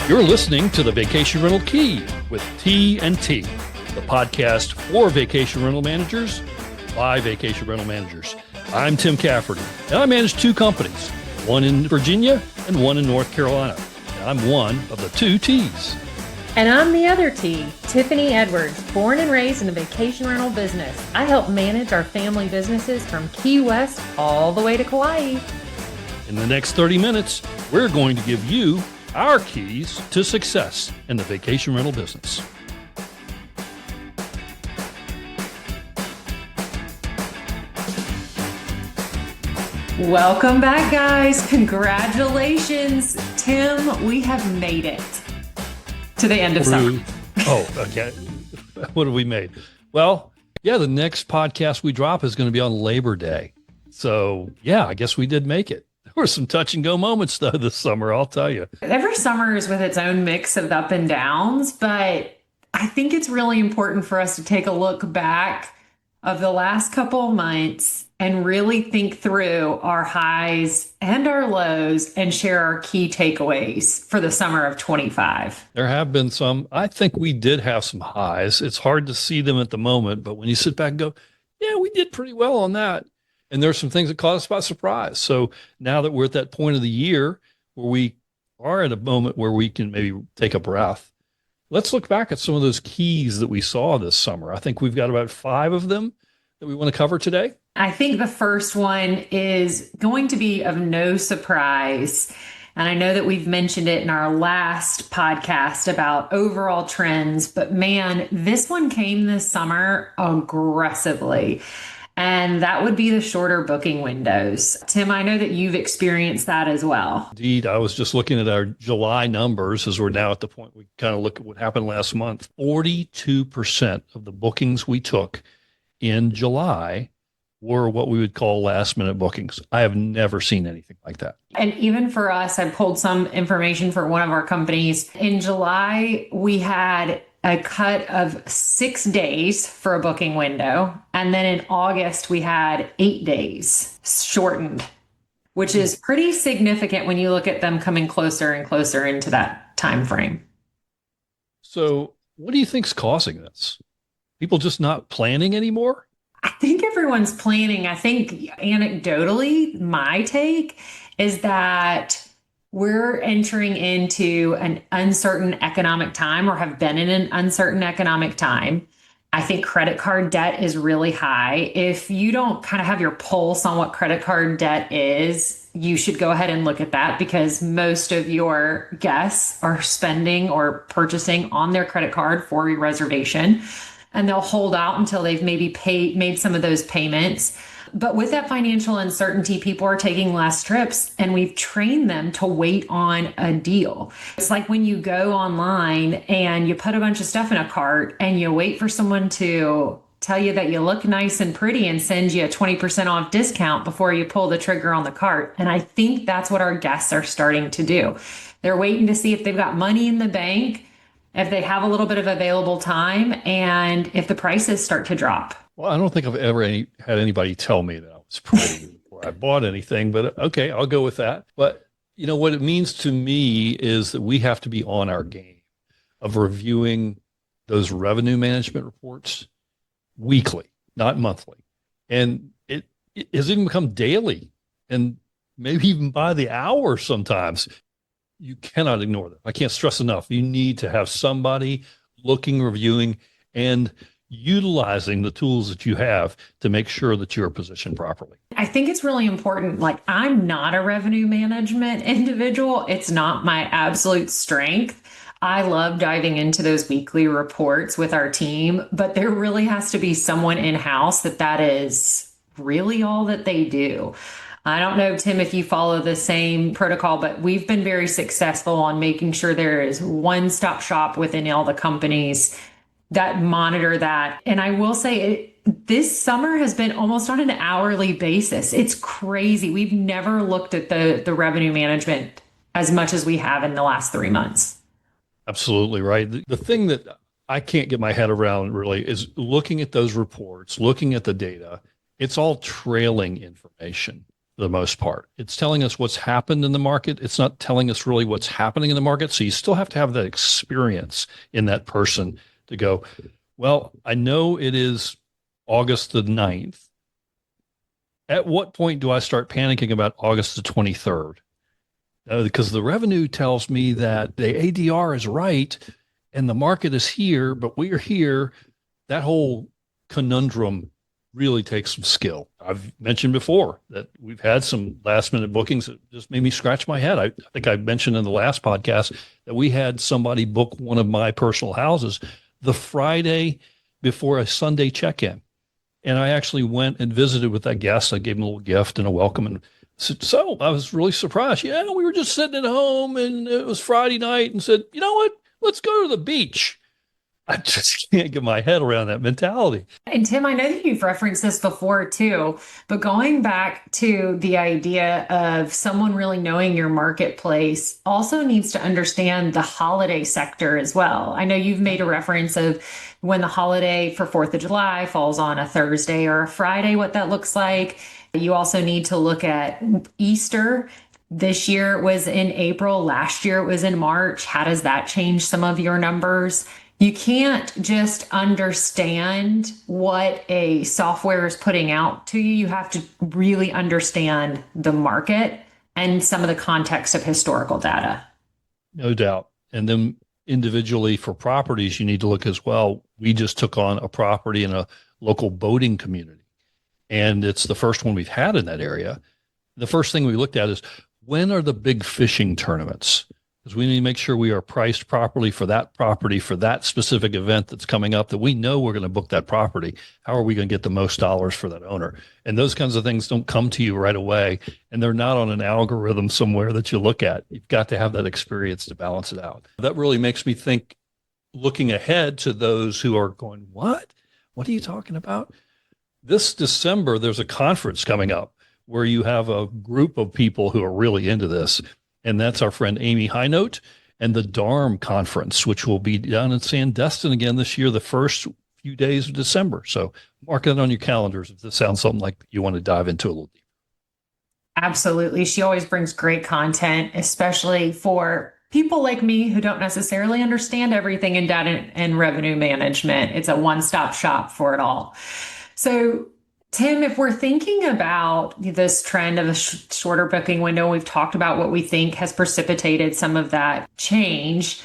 You're listening to the Vacation Rental Key with T&T, the podcast for vacation rental managers by vacation rental managers. I'm Tim Cafferty, and I manage two companies, one in Virginia and one in North Carolina. And I'm one of the two T's. And I'm the other T, Tiffany Edwards, born and raised in the vacation rental business. I help manage our family businesses from Key West all the way to Kauai. In the next 30 minutes, we're going to give you our keys to success in the vacation rental business. Welcome back, guys. Congratulations. Tim, we have made it to the end of summer. Oh, okay. What have we made? Well, yeah, the next podcast we drop is going to be on Labor Day. So, yeah, I guess we did make it. There were some touch and go moments, though, this summer, I'll tell you. Every summer is with its own mix of up and downs, but I think it's really important for us to take a look back of the last couple of months and really think through our highs and our lows and share our key takeaways for the summer of 25. There have been some. I think we did have some highs. It's hard to see them at the moment, but when you sit back and go, yeah, we did pretty well on that. And there's some things that caught us by surprise. So now that we're at that point of the year where we are at a moment where we can maybe take a breath, let's look back at some of those keys that we saw this summer. I think we've got about 5 of them that we want to cover today. I think the first one is going to be of no surprise. And I know that we've mentioned it in our last podcast about overall trends, but man, this one came this summer aggressively. And that would be the shorter booking windows. Tim, I know that you've experienced that as well. Indeed. I was just looking at our July numbers as we're now at the point we kind of look at what happened last month. 42% of the bookings we took in July were what we would call last minute bookings. I have never seen anything like that. And even for us, I pulled some information for one of our companies. In July, we had a cut of 6 days for a booking window. And then in August, we had 8 days shortened, which is pretty significant when you look at them coming closer and closer into that time frame. So what do you think's causing this? People just not planning anymore? I think everyone's planning. I think anecdotally, my take is that we're entering into an uncertain economic time or have been in an uncertain economic time. I think credit card debt is really high. If you don't kind of have your pulse on what credit card debt is, you should go ahead and look at that because most of your guests are spending or purchasing on their credit card for your reservation, and they'll hold out until they've maybe made some of those payments. But with that financial uncertainty, people are taking less trips, and we've trained them to wait on a deal. It's like when you go online and you put a bunch of stuff in a cart and you wait for someone to tell you that you look nice and pretty and send you a 20% off discount before you pull the trigger on the cart. And I think that's what our guests are starting to do. They're waiting to see if they've got money in the bank, if they have a little bit of available time, and if the prices start to drop. Well, I don't think I've ever had anybody tell me that I was pretty before I bought anything, but okay, I'll go with that. But you know, what it means to me is that we have to be on our game of reviewing those revenue management reports weekly, not monthly. And it has even become daily and maybe even by the hour sometimes. You cannot ignore that. I can't stress enough. You need to have somebody looking, reviewing, and utilizing the tools that you have to make sure that you're positioned properly. I think it's really important. Like, I'm not a revenue management individual. It's not my absolute strength. I love diving into those weekly reports with our team, but there really has to be someone in-house that is really all that they do. I don't know, Tim, if you follow the same protocol, but we've been very successful on making sure there is one-stop shop within all the companies that monitor that. And I will say this summer has been almost on an hourly basis. It's crazy. We've never looked at the revenue management as much as we have in the last 3 months. Absolutely right. The thing that I can't get my head around really is looking at those reports, looking at the data. It's all trailing information. for the most part. It's telling us what's happened in the market. It's not telling us really what's happening in the market. So you still have to have that experience in that person to go, well, I know it is August the 9th. At what point do I start panicking about August the 23rd? Because the revenue tells me that the ADR is right and the market is here, but we are here. That whole conundrum really takes some skill. I've mentioned before that we've had some last minute bookings that just made me scratch my head. I think I mentioned in the last podcast that we had somebody book one of my personal houses the Friday before a Sunday check-in. And I actually went and visited with that guest. I gave him a little gift and a welcome. And so I was really surprised. Yeah, we were just sitting at home and it was Friday night and said, you know what? Let's go to the beach. I just can't get my head around that mentality. And Tim, I know that you've referenced this before too, but going back to the idea of someone really knowing your marketplace also needs to understand the holiday sector as well. I know you've made a reference of when the holiday for 4th of July falls on a Thursday or a Friday, what that looks like. You also need to look at Easter. This year it was in April. Last year it was in March. How does that change some of your numbers? You can't just understand what a software is putting out to you. You have to really understand the market and some of the context of historical data. No doubt. And then individually for properties, you need to look as well. We just took on a property in a local boating community, and it's the first one we've had in that area. The first thing we looked at is, when are the big fishing tournaments? Because we need to make sure we are priced properly for that property, for that specific event that's coming up, that we know we're going to book that property. How are we going to get the most dollars for that owner? And those kinds of things don't come to you right away, and they're not on an algorithm somewhere that you look at. You've got to have that experience to balance it out. That really makes me think, looking ahead to those who are going, what? What are you talking about? This December, there's a conference coming up where you have a group of people who are really into this. And that's our friend Amy Highnote and the DARM conference, which will be down in Sandestin again this year, the first few days of December. So mark it on your calendars if this sounds something like you want to dive into a little deeper. Absolutely. She always brings great content, especially for people like me who don't necessarily understand everything in data and revenue management. It's a one-stop shop for it all. So Tim, if we're thinking about this trend of a shorter booking window, we've talked about what we think has precipitated some of that change.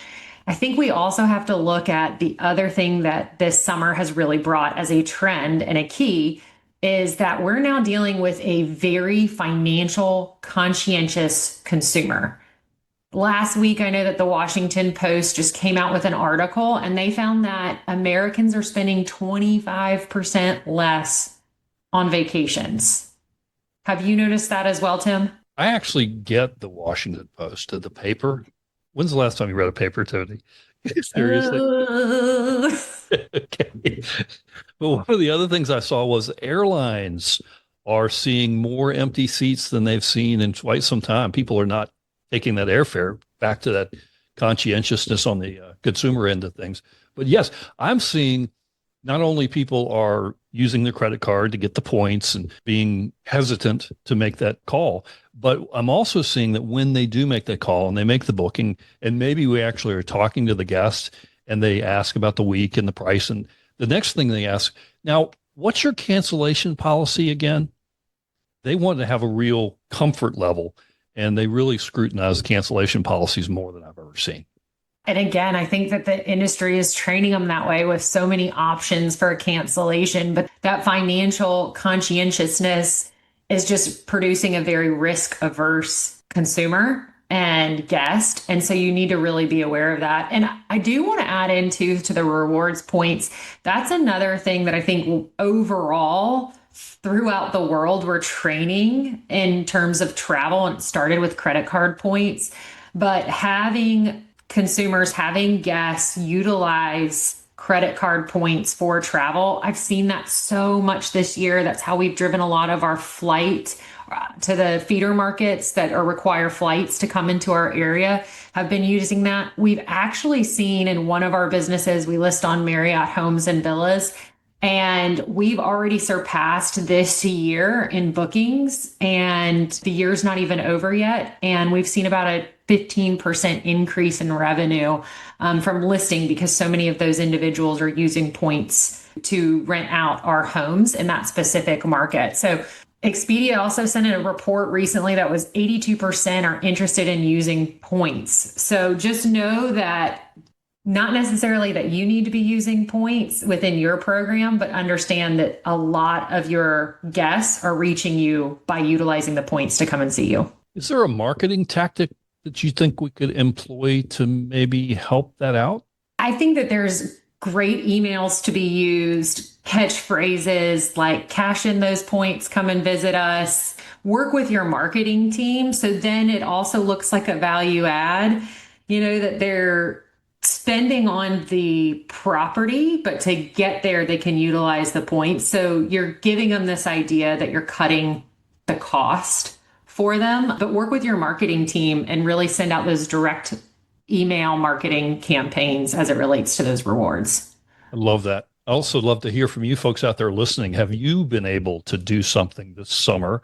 I think we also have to look at the other thing that this summer has really brought as a trend and a key is that we're now dealing with a very financial, conscientious consumer. Last week, I know that the Washington Post just came out with an article, and they found that Americans are spending 25% less on vacations. Have you noticed that as well, Tim? I actually get the Washington Post, the paper. When's the last time you read a paper, Tony? Seriously? Okay. But one of the other things I saw was airlines are seeing more empty seats than they've seen in quite some time. People are not taking that airfare, back to that conscientiousness on the consumer end of things. But yes, I'm seeing not only people are using their credit card to get the points and being hesitant to make that call, but I'm also seeing that when they do make that call and they make the booking, and maybe we actually are talking to the guest and they ask about the week and the price, and the next thing they ask, now, what's your cancellation policy again? They want to have a real comfort level, and they really scrutinize cancellation policies more than I've ever seen. And again, I think that the industry is training them that way with so many options for a cancellation, but that financial conscientiousness is just producing a very risk averse consumer and guest. And so you need to really be aware of that. And I do want to add into to the rewards points. That's another thing that I think overall throughout the world, we're training in terms of travel, and it started with credit card points, but having consumers, having guests utilize credit card points for travel. I've seen that so much this year. That's how we've driven a lot of our flight to the feeder markets that require flights to come into our area, have been using that. We've actually seen in one of our businesses, we list on Marriott Homes and Villas, And we've already surpassed this year in bookings, and the year's not even over yet. And we've seen about a 15% increase in revenue from listing because so many of those individuals are using points to rent out our homes in that specific market. So Expedia also sent in a report recently that was 82% are interested in using points. So just know that not necessarily that you need to be using points within your program, but understand that a lot of your guests are reaching you by utilizing the points to come and see you. Is there a marketing tactic that you think we could employ to maybe help that out? I think that there's great emails to be used, catchphrases like cash in those points, come and visit us, work with your marketing team. So then it also looks like a value add, that they're spending on the property, but to get there, they can utilize the points. So you're giving them this idea that you're cutting the cost for them, but work with your marketing team and really send out those direct email marketing campaigns as it relates to those rewards. I love that. I also love to hear from you folks out there listening. Have you been able to do something this summer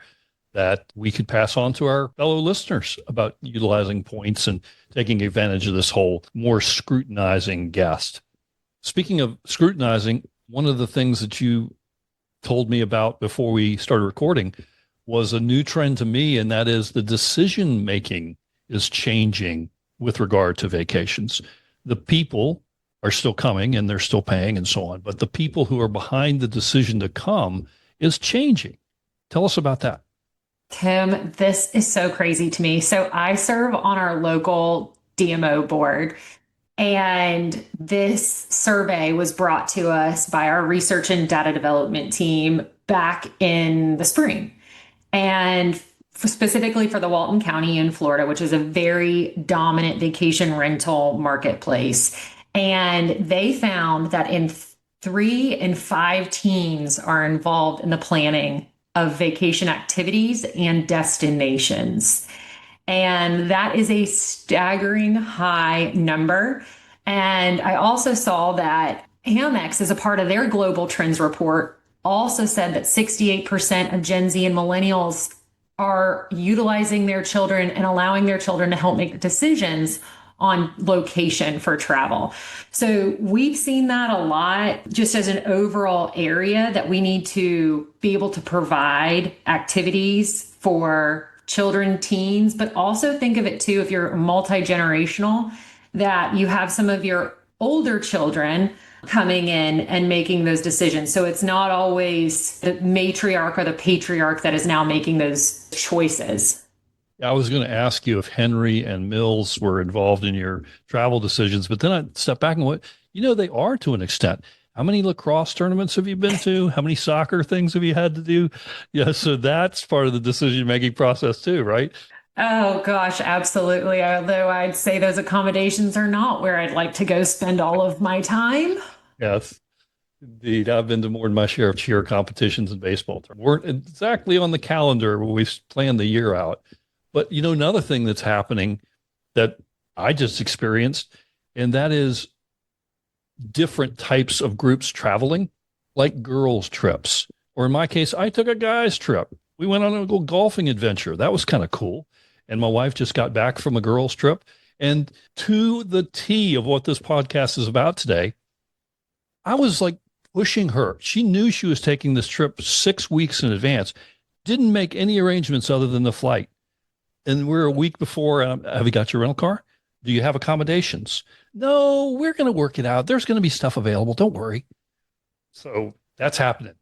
that we could pass on to our fellow listeners about utilizing points and taking advantage of this whole more scrutinizing guest? Speaking of scrutinizing, one of the things that you told me about before we started recording was a new trend to me, and that is the decision making is changing with regard to vacations. The people are still coming and they're still paying and so on, but the people who are behind the decision to come is changing. Tell us about that. Tim, this is so crazy to me. So I serve on our local DMO board, and this survey was brought to us by our research and data development team back in the spring. And specifically for the Walton County in Florida, which is a very dominant vacation rental marketplace. And they found that 3 in 5 teens are involved in the planning of vacation activities and destinations. And that is a staggering high number. And I also saw that Amex, as a part of their global trends report, also said that 68% of Gen Z and millennials are utilizing their children and allowing their children to help make decisions on location for travel. So we've seen that a lot just as an overall area that we need to be able to provide activities for children, teens, but also think of it too, if you're multi-generational, that you have some of your older children coming in and making those decisions. So it's not always the matriarch or the patriarch that is now making those choices. I was going to ask you if Henry and Mills were involved in your travel decisions, but then I stepped back and went, they are to an extent. How many lacrosse tournaments have you been to? How many soccer things have you had to do? Yeah, so that's part of the decision-making process too, right? Oh gosh, absolutely. Although I'd say those accommodations are not where I'd like to go spend all of my time. Yes, indeed. I've been to more than my share of cheer competitions and baseball. Weren't exactly on the calendar when we planned the year out. But, another thing that's happening that I just experienced, and that is different types of groups traveling, like girls' trips. Or in my case, I took a guy's trip. We went on a little golfing adventure. That was kind of cool. And my wife just got back from a girls' trip. And to the T of what this podcast is about today, I was like pushing her. She knew she was taking this trip 6 weeks in advance, didn't make any arrangements other than the flight. And we're a week before. Have you got your rental car? Do you have accommodations? No, we're going to work it out. There's going to be stuff available. Don't worry. So that's happening.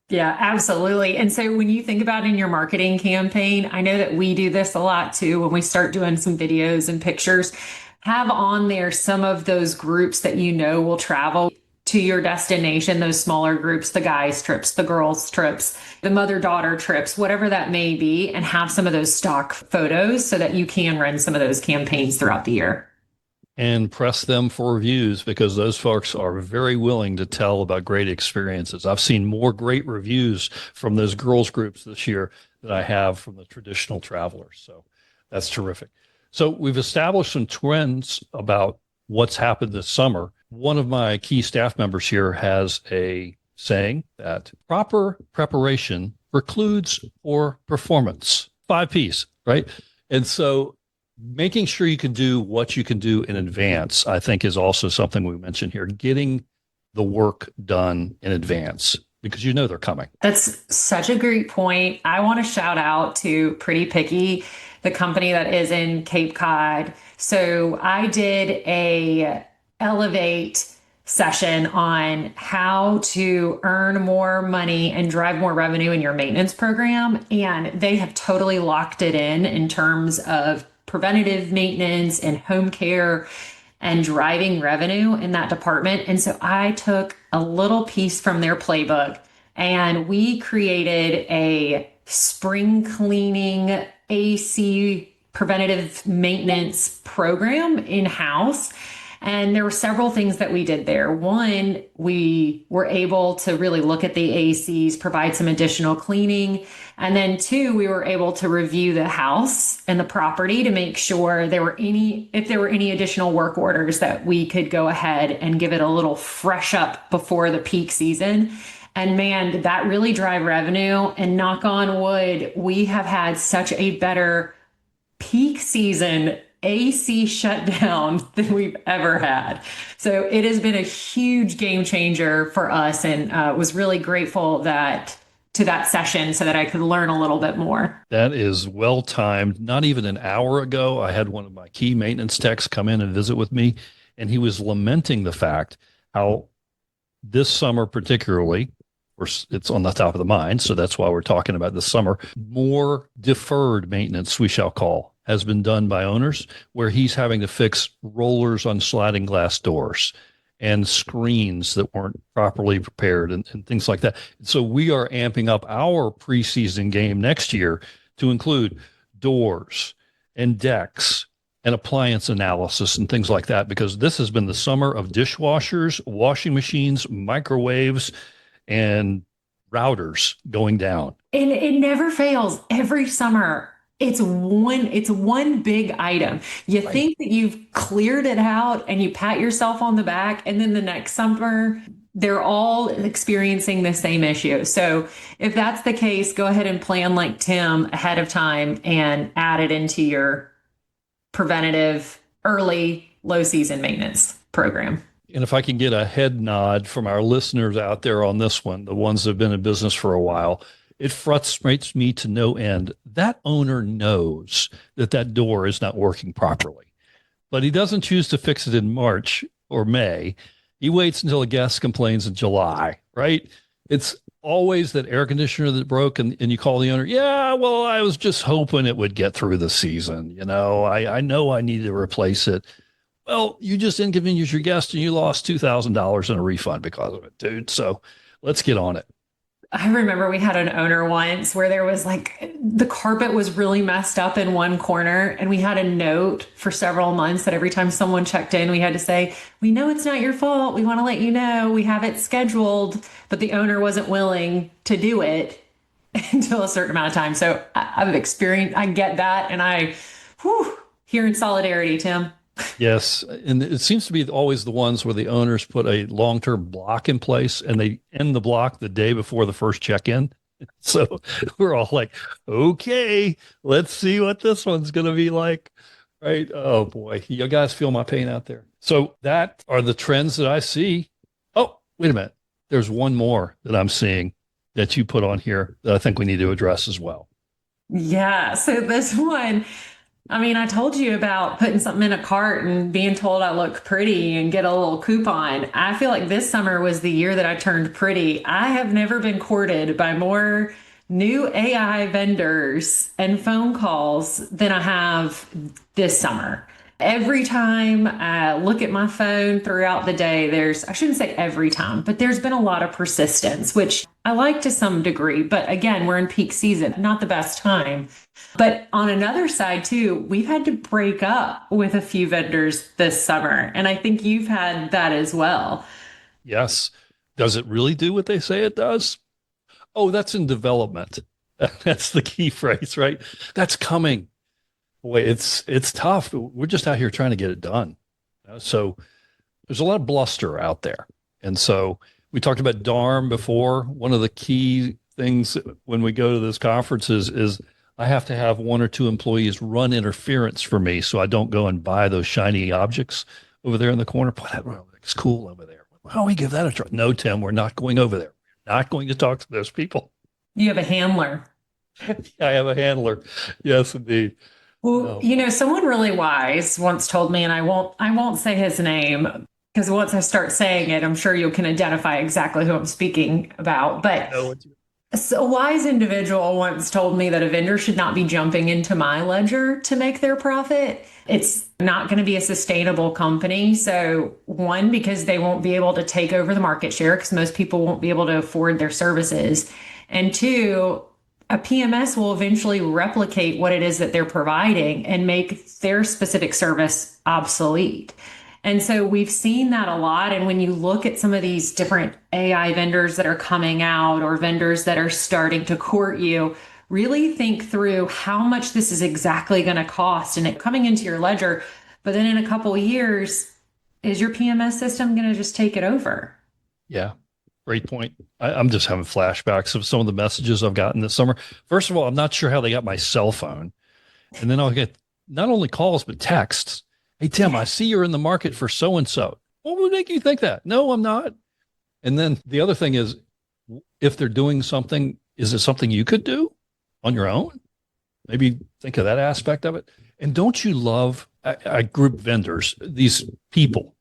Yeah, absolutely. And so when you think about in your marketing campaign, I know that we do this a lot too. When we start doing some videos and pictures, have on there some of those groups that will travel to your destination, those smaller groups, the guys' trips, the girls' trips, the mother-daughter trips, whatever that may be, and have some of those stock photos so that you can run some of those campaigns throughout the year. And press them for reviews, because those folks are very willing to tell about great experiences. I've seen more great reviews from those girls groups this year than I have from the traditional travelers. So that's terrific. So we've established some trends about what's happened this summer. One of my key staff members here has a saying that proper preparation precludes poor performance. 5 P's, right? And so making sure you can do what you can do in advance, I think, is also something we mentioned here. Getting the work done in advance because you know they're coming. That's such a great point. I want to shout out to Pretty Picky, the company that is in Cape Cod. So I did a Elevate session on how to earn more money and drive more revenue in your maintenance program. And they have totally locked it in terms of preventative maintenance and home care and driving revenue in that department. And so I took a little piece from their playbook and we created a spring cleaning AC preventative maintenance program in-house. And there were several things that we did there. One, we were able to really look at the ACs, provide some additional cleaning. And then two, we were able to review the house and the property to make sure if there were any additional work orders that we could go ahead and give it a little fresh up before the peak season. And man, did that really drive revenue. And knock on wood, we have had such a better peak season AC shutdown than we've ever had. So it has been a huge game changer for us, and was really grateful to that session so that I could learn a little bit more. That is well timed. Not even an hour ago, I had one of my key maintenance techs come in and visit with me, and he was lamenting the fact how this summer particularly, it's on the top of the mind, so that's why we're talking about this summer, more deferred maintenance, we shall call, has been done by owners, where he's having to fix rollers on sliding glass doors and screens that weren't properly prepared and things like that. So we are amping up our preseason game next year to include doors and decks and appliance analysis and things like that, because this has been the summer of dishwashers, washing machines, microwaves, and routers going down. And it never fails. Every summer, it's one big item. You Right. think that you've cleared it out and you pat yourself on the back, and then the next summer, they're all experiencing the same issue. So if that's the case, go ahead and plan like Tim ahead of time and add it into your preventative early low season maintenance program. And if I can get a head nod from our listeners out there on this one, the ones that have been in business for a while, it frustrates me to no end. That owner knows that door is not working properly, but he doesn't choose to fix it in March or May. He waits until a guest complains in July, right? It's always that air conditioner that broke, and you call the owner. Yeah, well, I was just hoping it would get through the season. I know I need to replace it. Well, you just inconvenienced your guest and you lost $2,000 in a refund because of it, dude. So let's get on it. I remember we had an owner once where there was like the carpet was really messed up in one corner, and we had a note for several months that every time someone checked in, we had to say, "We know it's not your fault. We want to let you know we have it scheduled," but the owner wasn't willing to do it until a certain amount of time. So I've experienced, I get that. And here in solidarity, Tim. Yes. And it seems to be always the ones where the owners put a long-term block in place and they end the block the day before the first check-in. So we're all like, okay, let's see what this one's going to be like. Right. Oh boy. You guys feel my pain out there. So that are the trends that I see. Oh, wait a minute. There's one more that I'm seeing that you put on here that I think we need to address as well. Yeah. So this one, I told you about putting something in a cart and being told I look pretty and get a little coupon. I feel like this summer was the year that I turned pretty. I have never been courted by more new AI vendors and phone calls than I have this summer. Every time I look at my phone throughout the day, I shouldn't say every time, but there's been a lot of persistence, which I like to some degree. But again, we're in peak season, not the best time. But on another side too, we've had to break up with a few vendors this summer. And I think you've had that as well. Yes. Does it really do what they say it does? Oh, that's in development. That's the key phrase, right? That's coming. Boy, it's tough. We're just out here trying to get it done. So there's a lot of bluster out there. And so We talked about DARM before. One of the key things when we go to those conferences is I have to have one or two employees run interference for me so I don't go and buy those shiny objects over there in the corner. Boy, that looks cool over there. Why don't we give that a try? No, Tim, we're not going over there. We're not going to talk to those people. You have a handler. I have a handler. Yes, indeed. Well, someone really wise once told me, and I won't say his name because once I start saying it, I'm sure you can identify exactly who I'm speaking about. But a wise individual once told me that a vendor should not be jumping into my ledger to make their profit. It's not going to be a sustainable company. So one, because they won't be able to take over the market share because most people won't be able to afford their services. And two, a PMS will eventually replicate what it is that they're providing and make their specific service obsolete. And so we've seen that a lot. And when you look at some of these different AI vendors that are coming out or vendors that are starting to court you, really think through how much this is exactly going to cost and it coming into your ledger. But then in a couple of years, is your PMS system going to just take it over? Yeah. Great point. I'm just having flashbacks of some of the messages I've gotten this summer. First of all, I'm not sure how they got my cell phone. And then I'll get not only calls, but texts. Hey, Tim, I see you're in the market for so-and-so. What would make you think that? No, I'm not. And then the other thing is, if they're doing something, is it something you could do on your own? Maybe think of that aspect of it. And don't you love I group vendors, these people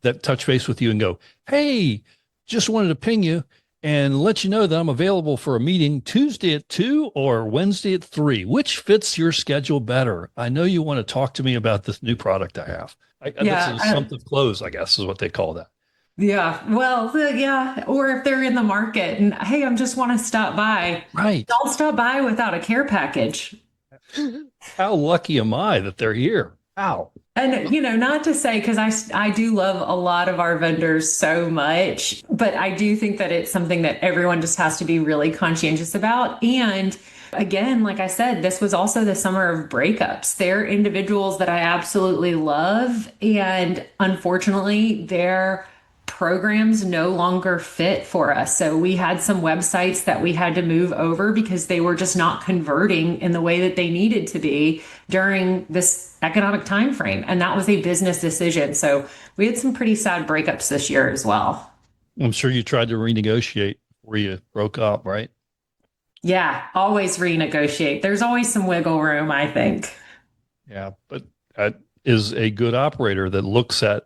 that touch base with you and go, hey, just wanted to ping you and let you know that I'm available for a meeting Tuesday at 2 or Wednesday at 3. Which fits your schedule better? I know you want to talk to me about this new product I have. That's a assumptive close, I guess, is what they call that. Yeah. Well, yeah. Or if they're in the market and, hey, I just want to stop by. Right. Don't stop by without a care package. How lucky am I that they're here? Wow. And, not to say, because I do love a lot of our vendors so much, but I do think that it's something that everyone just has to be really conscientious about. And again, like I said, this was also the summer of breakups. They're individuals that I absolutely love. And unfortunately, their programs no longer fit for us. So we had some websites that we had to move over because they were just not converting in the way that they needed to be during this economic time frame. And that was a business decision. So we had some pretty sad breakups this year as well. I'm sure you tried to renegotiate before you broke up, right? Yeah, always renegotiate. There's always some wiggle room, I think. Yeah, but that is a good operator that looks at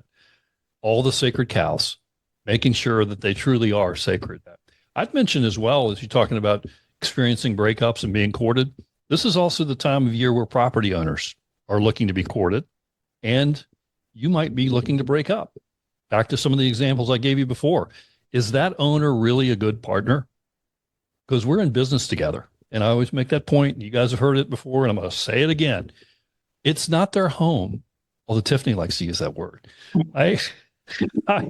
all the sacred cows, making sure that they truly are sacred. I'd mention as well, as you're talking about experiencing breakups and being courted, this is also the time of year where property owners are looking to be courted, and you might be looking to break up. Back to some of the examples I gave you before. Is that owner really a good partner? Because we're in business together. And I always make that point. You guys have heard it before, and I'm going to say it again. It's not their home. Although Tiffany likes to use that word. I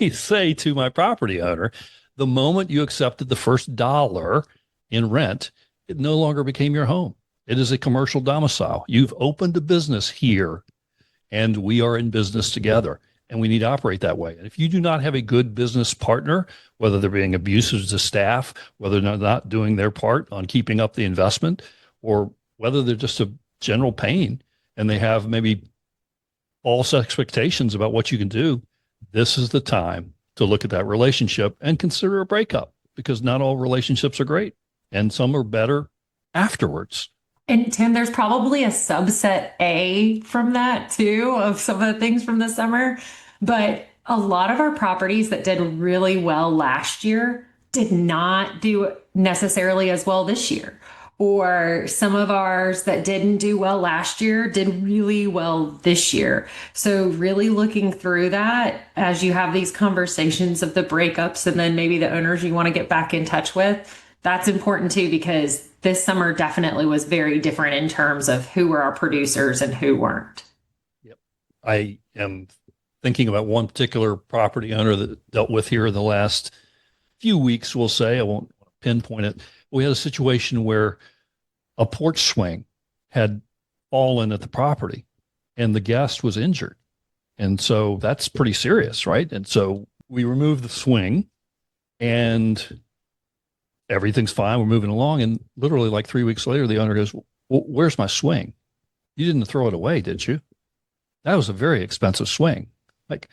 say to my property owner, the moment you accepted the first dollar in rent, it no longer became your home. It is a commercial domicile. You've opened a business here, and we are in business together, and we need to operate that way. And if you do not have a good business partner, whether they're being abusive to staff, whether they're not doing their part on keeping up the investment, or whether they're just a general pain and they have maybe false expectations about what you can do, this is the time to look at that relationship and consider a breakup, because not all relationships are great and some are better afterwards. And Tim, there's probably a subset A from that too, of some of the things from the summer. But a lot of our properties that did really well last year did not do necessarily as well this year. Or some of ours that didn't do well last year did really well this year. So really looking through that as you have these conversations of the breakups and then maybe the owners you want to get back in touch with, that's important too, because this summer definitely was very different in terms of who were our producers and who weren't. Yep. I am thinking about one particular property owner that dealt with here in the last few weeks, we'll say. I won't pinpoint it. We had a situation where a porch swing had fallen at the property and the guest was injured. And so that's pretty serious, right? And so we removed the swing And everything's fine. We're moving along. And literally like 3 weeks later, the owner goes, well, where's my swing? You didn't throw it away, did you? That was a very expensive swing. Like,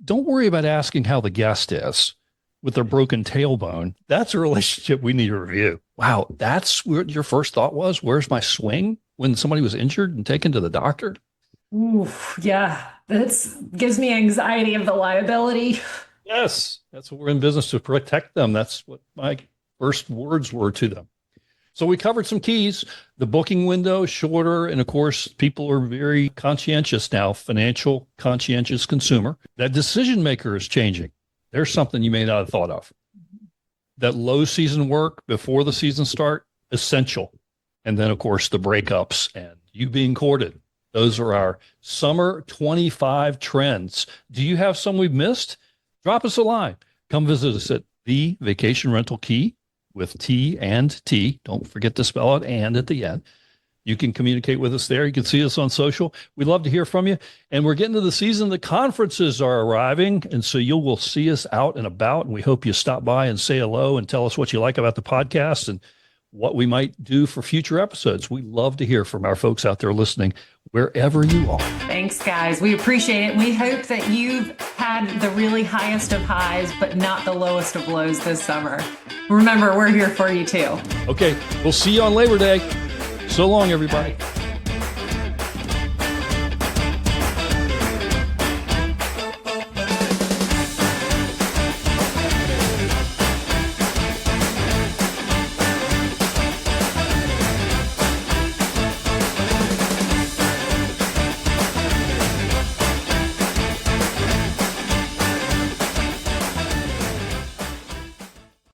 don't worry about asking how the guest is with their broken tailbone. That's a relationship we need to review. Wow, that's what your first thought was? Where's my swing? When somebody was injured and taken to the doctor? Ooh, yeah, that gives me anxiety of the liability. Yes, that's what we're in business to protect them. That's what my first words were to them. So we covered some keys. The booking window is shorter. And of course, people are very conscientious now, financial conscientious consumer. That decision maker is changing. There's something you may not have thought of. That low season work before the season start, essential. And then, of course, the breakups and you being courted. Those are our summer 25 trends. Do you have some we've missed? Drop us a line. Come visit us at The Vacation Rental Key with T and T. Don't forget to spell it and at the end. You can communicate with us there. You can see us on social. We'd love to hear from you. And we're getting to the season. The conferences are arriving. And so you will see us out and about. And we hope you stop by and say hello and tell us what you like about the podcast and what we might do for future episodes. We love to hear from our folks out there listening wherever you are. Thanks, guys. We appreciate it. We hope that you've had the really highest of highs, but not the lowest of lows this summer. Remember, we're here for you too. Okay, we'll see you on Labor Day. So long, everybody.